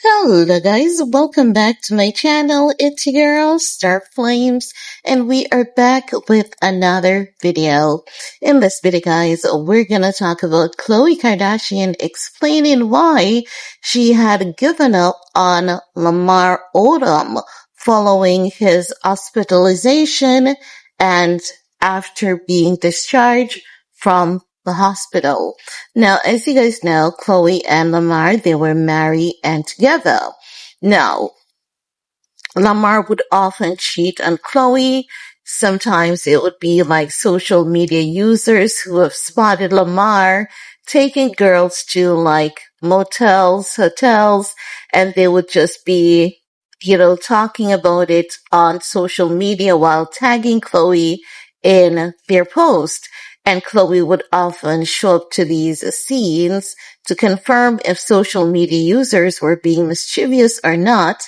Hello guys, welcome back to my channel. It's your girl Star Flames and we are back with another video. In this video guys, we're gonna talk about Khloe Kardashian explaining why she had given up on Lamar Odom following his hospitalization and after being discharged from the hospital. Now, as you guys know, Khloe and Lamar, they were married and together. Now, Lamar would often cheat on Khloe. Sometimes it would be like social media users who have spotted Lamar taking girls to like motels, hotels, and they would just be, talking about it on social media while tagging Khloe in their post. And Khloe would often show up to these scenes to confirm if social media users were being mischievous or not.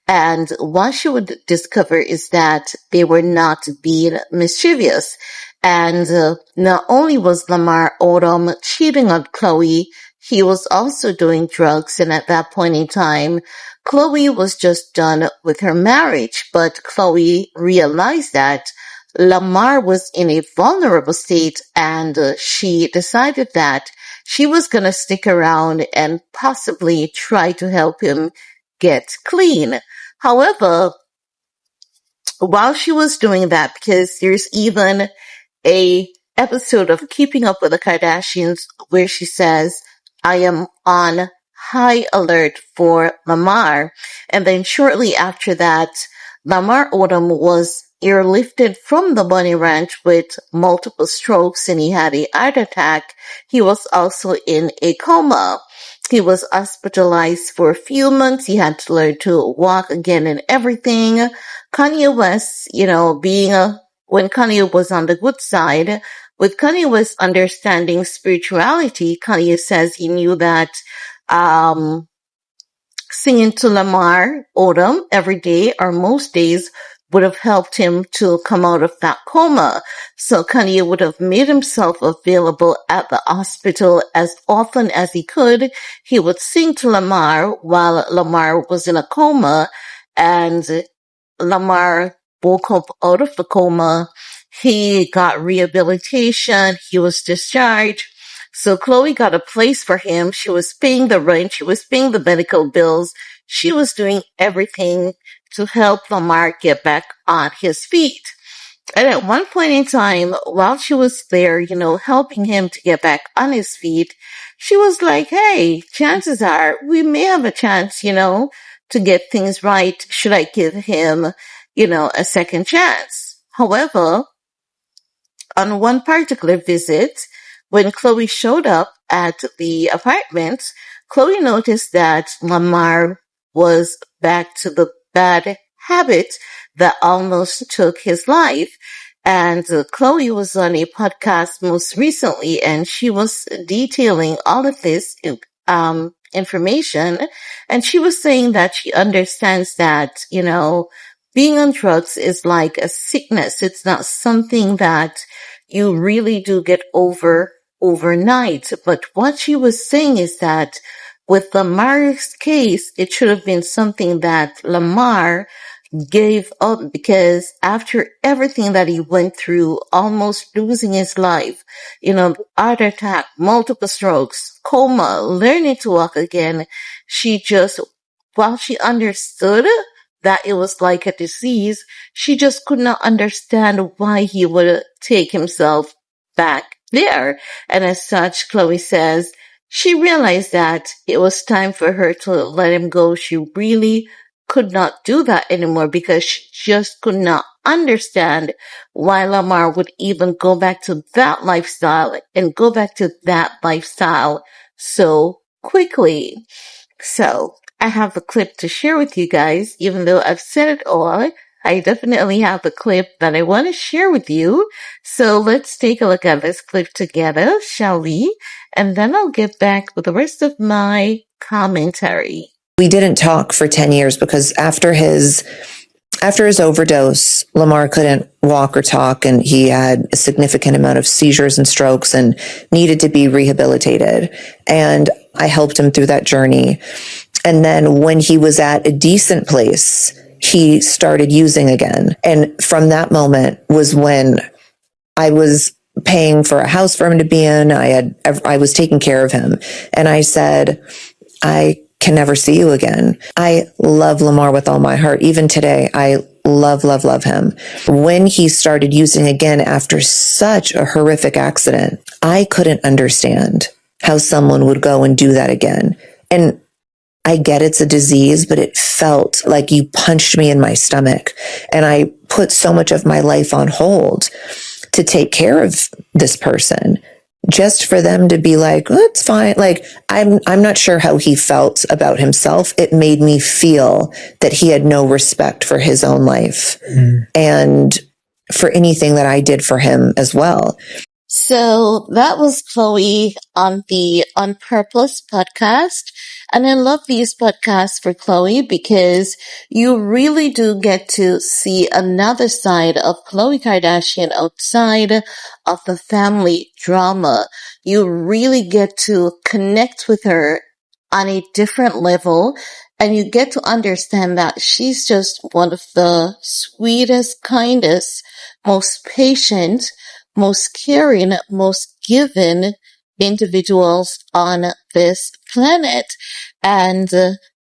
And what she would discover is that they were not being mischievous. And not only was Lamar Odom cheating on Khloe, he was also doing drugs. And at that point in time, Khloe was just done with her marriage. But Khloe realized that Lamar was in a vulnerable state and she decided that she was going to stick around and possibly try to help him get clean. However, while she was doing that, because there's even a episode of Keeping Up with the Kardashians where she says, I am on high alert for Lamar. And then shortly after that, Lamar Odom was airlifted from the Bunny Ranch with multiple strokes and he had a heart attack. He was also in a coma. He was hospitalized for a few months. He had to learn to walk again and everything. Kanye West, when Kanye was on the good side, with Kanye West understanding spirituality, Kanye says he knew that, singing to Lamar Odom every day or most days would have helped him to come out of that coma. So Kanye would have made himself available at the hospital as often as he could. He would sing to Lamar while Lamar was in a coma, and Lamar woke up out of the coma. He got rehabilitation. He was discharged. So Khloe got a place for him. She was paying the rent. She was paying the medical bills. She was doing everything to help Lamar get back on his feet. And at one point in time, while she was there, helping him to get back on his feet, she was like, hey, chances are we may have a chance, to get things right. Should I give him, a second chance? However, on one particular visit, when Khloe showed up at the apartment, Khloe noticed that Lamar was back to the bad habit that almost took his life. And Khloe was on a podcast most recently and she was detailing all of this information. And she was saying that she understands that, being on drugs is like a sickness. It's not something that you really do get over overnight. But what she was saying is that with Lamar's case, it should have been something that Lamar gave up because after everything that he went through, almost losing his life, heart attack, multiple strokes, coma, learning to walk again, while she understood that it was like a disease, she just could not understand why he would take himself back there. And as such, Khloe says, she realized that it was time for her to let him go. She really could not do that anymore because she just could not understand why Lamar would even go back to that lifestyle and go back to that lifestyle so quickly. So I have a clip to share with you guys. Even though I've said it all, I definitely have a clip that I want to share with you. So let's take a look at this clip together, shall we? And then I'll get back with the rest of my commentary. We didn't talk for 10 years because after his overdose, Lamar couldn't walk or talk, and he had a significant amount of seizures and strokes and needed to be rehabilitated. And I helped him through that journey. And then when he was at a decent place, he started using again. And from that moment was when I was paying for a house for him to be in. I was taking care of him. And I said, I can never see you again. I love Lamar with all my heart. Even today, I love, love, love him. When he started using again after such a horrific accident, I couldn't understand how someone would go and do that again. And I get it's a disease, but it felt like you punched me in my stomach. And I put so much of my life on hold to take care of this person, just for them to be like, oh, it's fine. Like, I'm not sure how he felt about himself. It made me feel that he had no respect for his own life and for anything that I did for him as well. So that was Khloe on the On Purpose podcast. And I love these podcasts for Khloe because you really do get to see another side of Khloe Kardashian outside of the family drama. You really get to connect with her on a different level, and you get to understand that she's just one of the sweetest, kindest, most patient, most caring, most giving individuals on this planet. And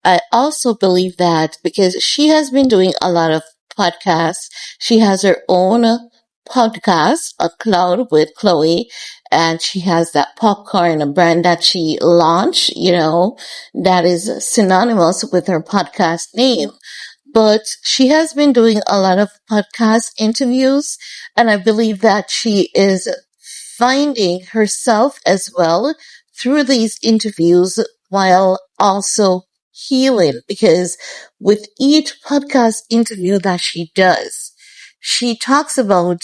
I also believe that because she has been doing a lot of podcasts, she has her own podcast, A Cloud with Khloe, and she has that popcorn brand that she launched, that is synonymous with her podcast name. But she has been doing a lot of podcast interviews, and I believe that she is finding herself as well through these interviews while also healing, because with each podcast interview that she does, she talks about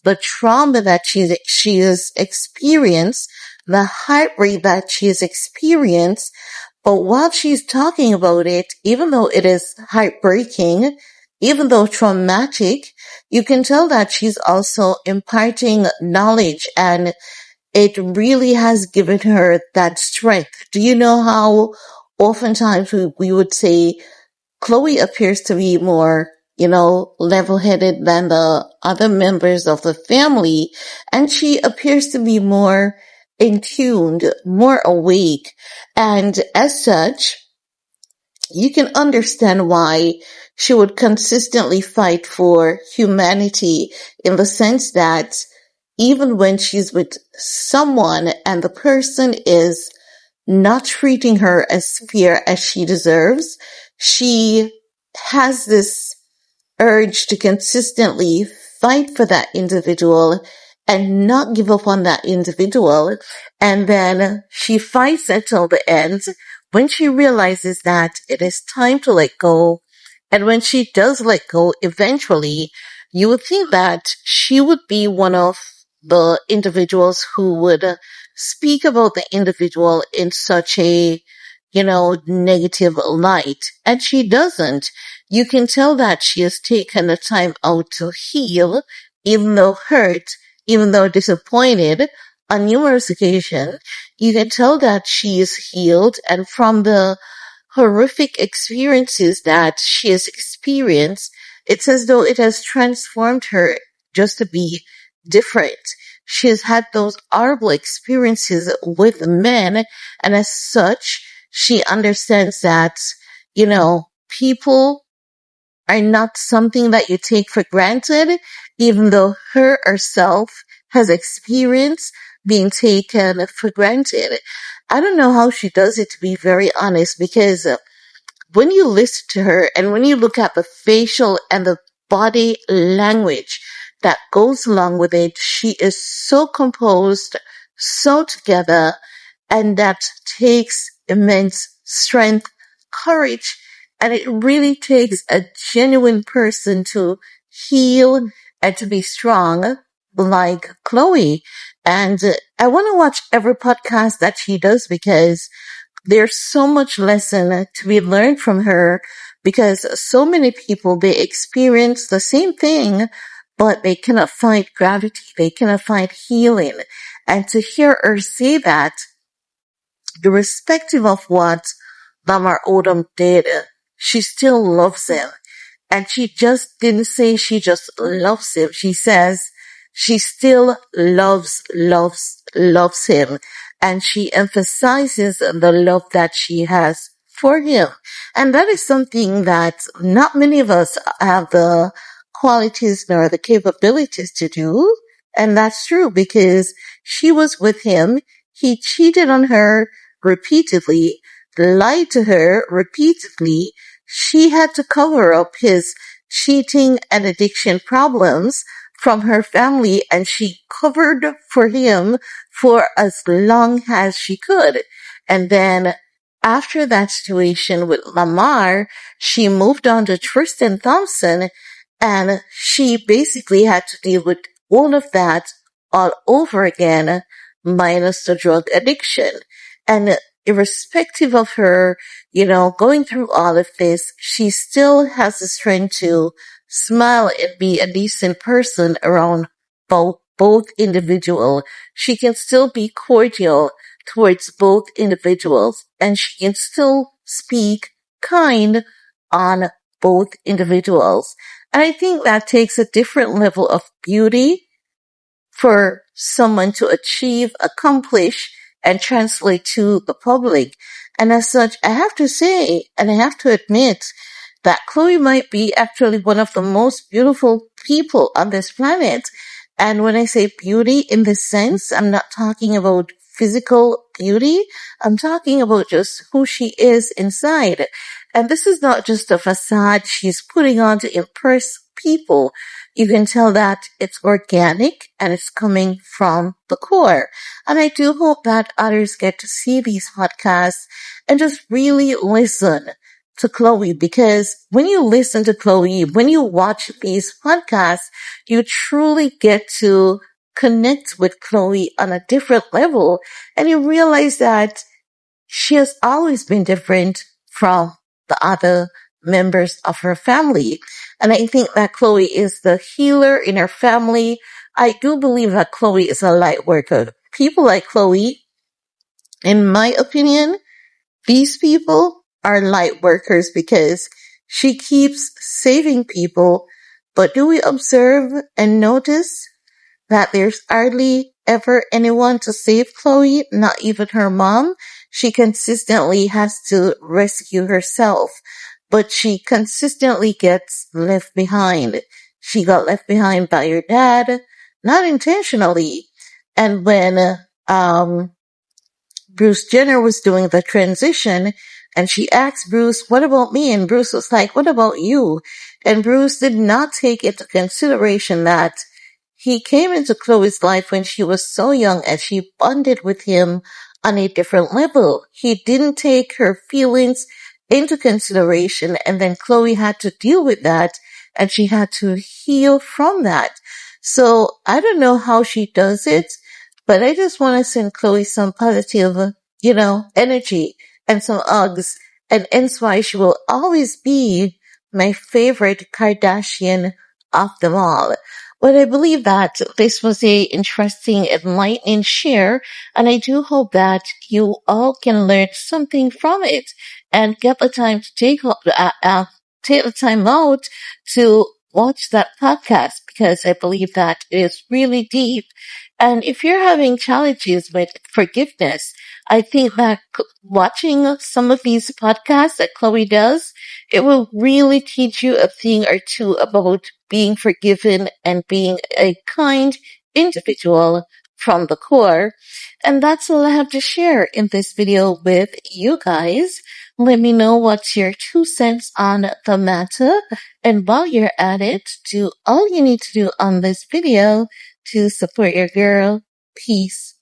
the trauma that she has experienced, the heartbreak that she has experienced. But while she's talking about it, even though it is heartbreaking, even though traumatic, you can tell that she's also imparting knowledge, and it really has given her that strength. Do you know how oftentimes we would say Khloe appears to be more, level-headed than the other members of the family, and she appears to be more in tuned, more awake. And as such, you can understand why she would consistently fight for humanity, in the sense that even when she's with someone and the person is not treating her as fair as she deserves, she has this urge to consistently fight for that individual and not give up on that individual. And then she fights until the end when she realizes that it is time to let go. And when she does let go, eventually, you would think that she would be one of the individuals who would speak about the individual in such a, negative light. And she doesn't. You can tell that she has taken the time out to heal, even though hurt, even though disappointed on numerous occasions. You can tell that she is healed, and from the horrific experiences that she has experienced, it's as though it has transformed her just to be different. She has had those horrible experiences with men, and as such, she understands that, people are not something that you take for granted, even though her herself has experienced being taken for granted. I don't know how she does it, to be very honest, because when you listen to her and when you look at the facial and the body language that goes along with it, she is so composed, so together, and that takes immense strength, courage, and it really takes a genuine person to heal and to be strong like Khloe. And I want to watch every podcast that she does, because there's so much lesson to be learned from her, because so many people, they experience the same thing, but they cannot find gravity. They cannot find healing. And to hear her say that irrespective of what Lamar Odom did, she still loves him. And she just didn't say she just loves him. She says she still loves him. And she emphasizes the love that she has for him. And that is something that not many of us have the qualities nor the capabilities to do. And that's true because she was with him. He cheated on her repeatedly, lied to her repeatedly. She had to cover up his cheating and addiction problems from her family, and she covered for him for as long as she could. And then after that situation with Lamar, she moved on to Tristan Thompson, and she basically had to deal with all of that all over again, minus the drug addiction. And irrespective of her, going through all of this, she still has the strength to smile and be a decent person around both individuals. She can still be cordial towards both individuals, and she can still speak kind on both individuals. And I think that takes a different level of beauty for someone to achieve, accomplish, and translate to the public. And as such, I have to say, and I have to admit, that Khloe might be actually one of the most beautiful people on this planet. And when I say beauty in this sense, I'm not talking about physical beauty. I'm talking about just who she is inside. And this is not just a facade she's putting on to impress people. You can tell that it's organic and it's coming from the core. And I do hope that others get to see these podcasts and just really listen to Khloe, because when you listen to Khloe, when you watch these podcasts, you truly get to connect with Khloe on a different level, and you realize that she has always been different from the other members of her family. And I think that Khloe is the healer in her family. I do believe that Khloe is a light worker. People like Khloe, in my opinion, these people are light workers because she keeps saving people. But do we observe and notice that there's hardly ever anyone to save Khloe, not even her mom? She consistently has to rescue herself, but she consistently gets left behind. She got left behind by her dad, not intentionally. And when, Bruce Jenner was doing the transition, and she asked Bruce, what about me? And Bruce was like, what about you? And Bruce did not take into consideration that he came into Khloe's life when she was so young and she bonded with him on a different level. He didn't take her feelings into consideration, and then Khloe had to deal with that and she had to heal from that. So I don't know how she does it, but I just want to send Khloe some positive, energy and some hugs. And hence why she will always be my favorite Kardashian of them all. But I believe that this was a interesting, enlightening share, and I do hope that you all can learn something from it and get the time to take the time out to watch that podcast, because I believe that it is really deep. And if you're having challenges with forgiveness, I think that watching some of these podcasts that Khloe does, it will really teach you a thing or two about being forgiven and being a kind individual from the core. And that's all I have to share in this video with you guys. Let me know what's your 2 cents on the matter. And while you're at it, do all you need to do on this video to support your girl. Peace.